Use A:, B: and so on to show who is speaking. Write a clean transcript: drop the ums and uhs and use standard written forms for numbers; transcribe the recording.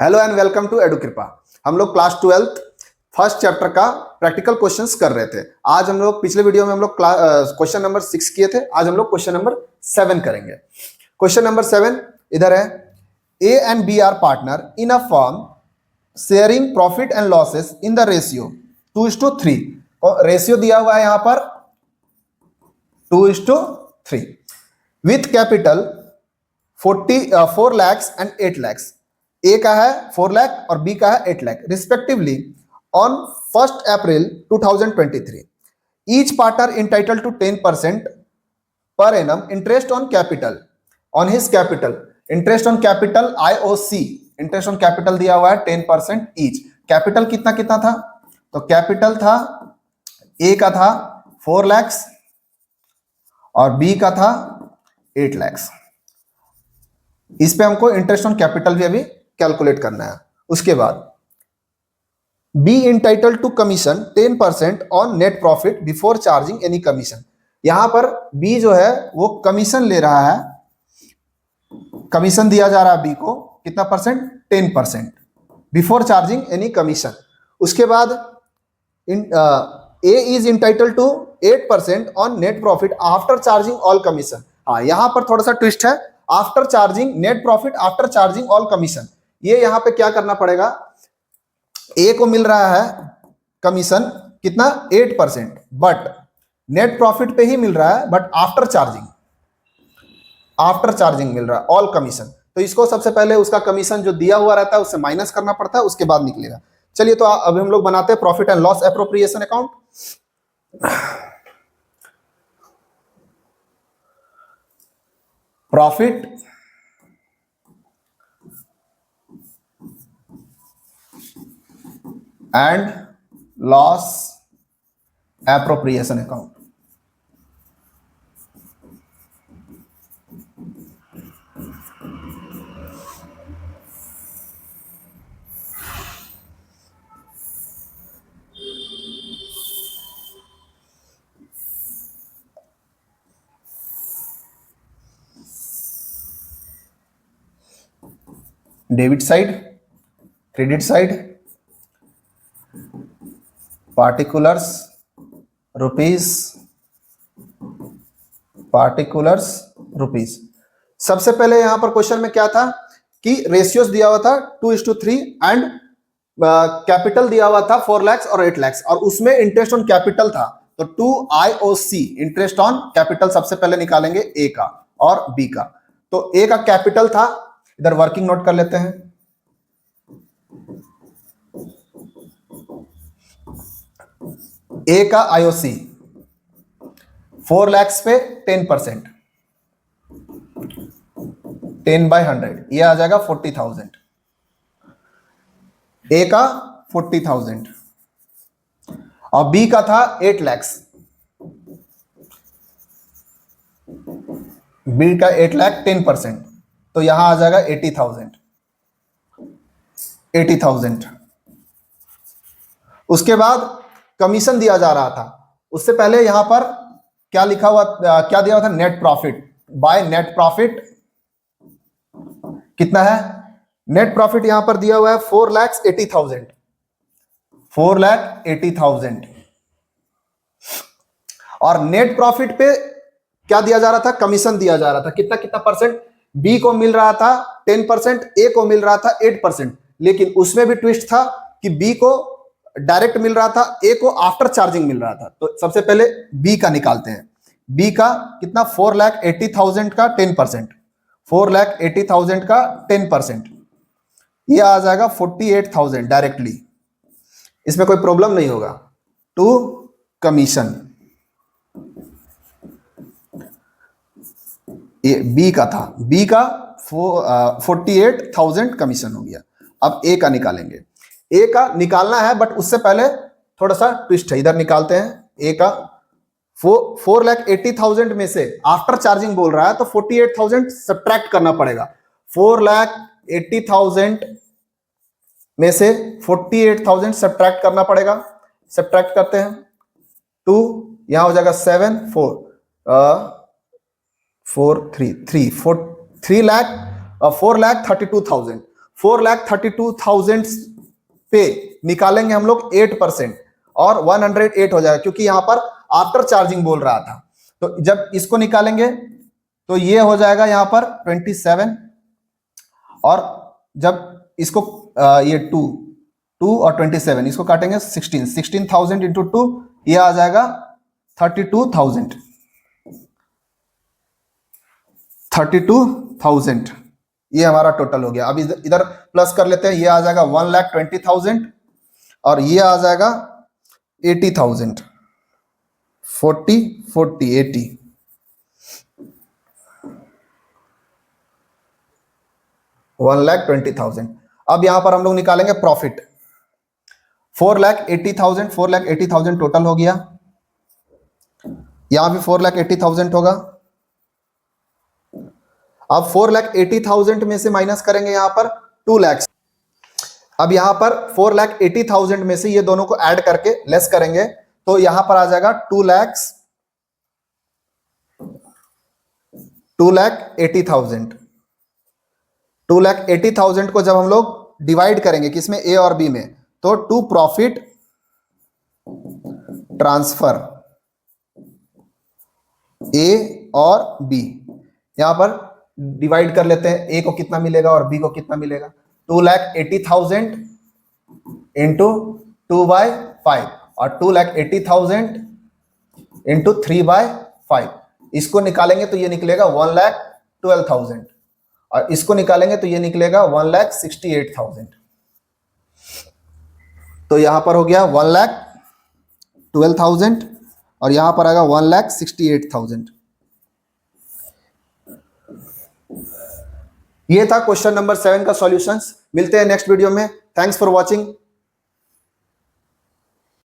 A: Hello and welcome to Edukripa. हम लोग class 12th first chapter का प्रैक्टिकल क्वेश्चंस कर रहे थे। आज हम लोग पिछले वीडियो में हम लोग क्वेश्चन नंबर 6 किए थे। आज हम लोग क्वेश्चन नंबर 7 करेंगे। क्वेश्चन नंबर 7 इधर है, A and B are partner in a firm sharing profit and losses in the ratio 2:3। Ratio दिया हुआ है यहां पर 2:3 with capital 4 lakhs and 8 lakhs। A का है 4 लाख और बी का है 8 lakh respectively on 1st April 2023। Each partner entitled to 10% per annum interest on capital on his capital. Interest on capital IOC, interest on capital दिया हुआ है 10% ईच। कैपिटल कितना कितना था? तो कैपिटल था ए का था 4 lakhs और बी का था 8 lakhs। इस पे हमको इंटरेस्ट ऑन कैपिटल भी अभी कैलकुलेट करना है। उसके बाद B entitled to commission 10% on net profit before charging any commission. यहां पर बी जो है वो कमीशन ले रहा है, कमीशन दिया जा रहा है बी को कितना percent? 10% before charging any commission. उसके बाद A is entitled to 8% on net profit after charging all commission. हाँ, यहां पर थोड़ा सा ट्विस्ट है, after charging net profit after charging all commission. ये यहां पे क्या करना पड़ेगा, ए को मिल रहा है कमीशन कितना 8%, बट नेट प्रॉफिट पे ही मिल रहा है, बट आफ्टर चार्जिंग मिल रहा है ऑल कमीशन। तो इसको सबसे पहले उसका कमीशन जो दिया हुआ रहता है उससे माइनस करना पड़ता है, उसके बाद निकलेगा। चलिए तो अभी हम लोग बनाते हैं profit and loss appropriation account. Profit and loss appropriation account. Debit side, credit side, particulars rupees. सबसे पहले यहां पर क्वेश्चन में क्या था कि रेशियोस दिया हुआ था 2:3 एंड कैपिटल दिया हुआ था 4 lakhs और 8 lakhs और उसमें इंटरेस्ट ऑन कैपिटल था। तो 2 IOC इंटरेस्ट ऑन कैपिटल सबसे पहले निकालेंगे ए का और बी का। तो ए का कैपिटल था, इधर वर्किंग नोट कर लेते हैं। ए का IOC 4 lakhs पे 10%, 10/100 ये आ जाएगा 40,000। ए का 40,000 और बी का था 8 lakhs। बी का 8 लाख 10%, तो यहां आ जाएगा 80,000। उसके बाद कमीशन दिया जा रहा था, उससे पहले यहां पर क्या लिखा हुआ, क्या दिया हुआ था? Net profit. By net profit कितना है? नेट प्रॉफिट यहां पर दिया हुआ है 4,80,000। 4,80,000 और नेट प्रॉफिट पे क्या दिया जा रहा था? कमीशन दिया जा रहा था। कितना कितना परसेंट? बी को मिल रहा था 10%, ए को मिल रहा था 8%, लेकिन उसमें भी ट्विस्ट था कि बी को डायरेक्ट मिल रहा था, ए को आफ्टर चार्जिंग मिल रहा था। तो सबसे पहले बी का निकालते हैं। बी का कितना? 4,80,000 का 10%, 4,80,000 का 10%, ये आ जाएगा 48,000 डायरेक्टली। इसमें कोई प्रॉब्लम नहीं होगा। टू कमीशन, ये बी का था, बी का 48,000 कमीशन हो गया। अब ए का निकालेंगे। ए का निकालना है, बट उससे पहले थोड़ा सा ट्विस्ट है, इधर निकालते हैं। ए का 4,80,000 में से आफ्टर चार्जिंग बोल रहा है, तो 48,000 सब्ट्रैक्ट करना पड़ेगा। 4,80,000 में से 48,000 सब्ट्रैक्ट करना पड़ेगा। सब्ट्रैक्ट करते हैं, 2 यहां हो जाएगा 7 4 4 3 3 4 3 लाख 4,32,000। 4,32,000 पे निकालेंगे हम लोग 8% और 108 हो जाएगा, क्योंकि यहां पर आफ्टर चार्जिंग बोल रहा था। तो जब इसको निकालेंगे तो ये हो जाएगा यहां पर 27, और जब इसको ये 2 और 27 इसको काटेंगे 16,000 इंटू 2, ये आ जाएगा 32,000। ये हमारा टोटल हो गया। अब इधर प्लस कर लेते हैं, ये आ जाएगा 1,20,000 और ये आ जाएगा 80,000। 40 40 80, 1,20,000। अब यहां पर हम लोग निकालेंगे प्रॉफिट। 4,80,000 टोटल हो गया। यहां भी 4,80,000 होगा। अब 4,80,000 में से माइनस करेंगे यहां पर 2 लाख। अब यहां पर 4,80,000 में से ये दोनों को ऐड करके लेस करेंगे तो यहां पर आ जाएगा 2,80,000। 2,80,000 को जब हम लोग डिवाइड करेंगे किसमें, ए और बी में, तो टू प्रॉफिट ट्रांसफर ए और बी, यहां पर डिवाइड कर लेते हैं। ए को कितना मिलेगा और बी को कितना मिलेगा। 2,80,000 इंटू 2/5 और 2,80,000 इंटू 3/5। इसको निकालेंगे तो ये निकलेगा 1,12,000 और इसको निकालेंगे तो ये निकलेगा 1,68,000। तो यहां पर हो गया 1,12,000 और यहां पर आएगा 1,68,000। ये था क्वेश्चन नंबर 7 का सॉल्यूशंस। मिलते हैं नेक्स्ट वीडियो में। Thanks for watching.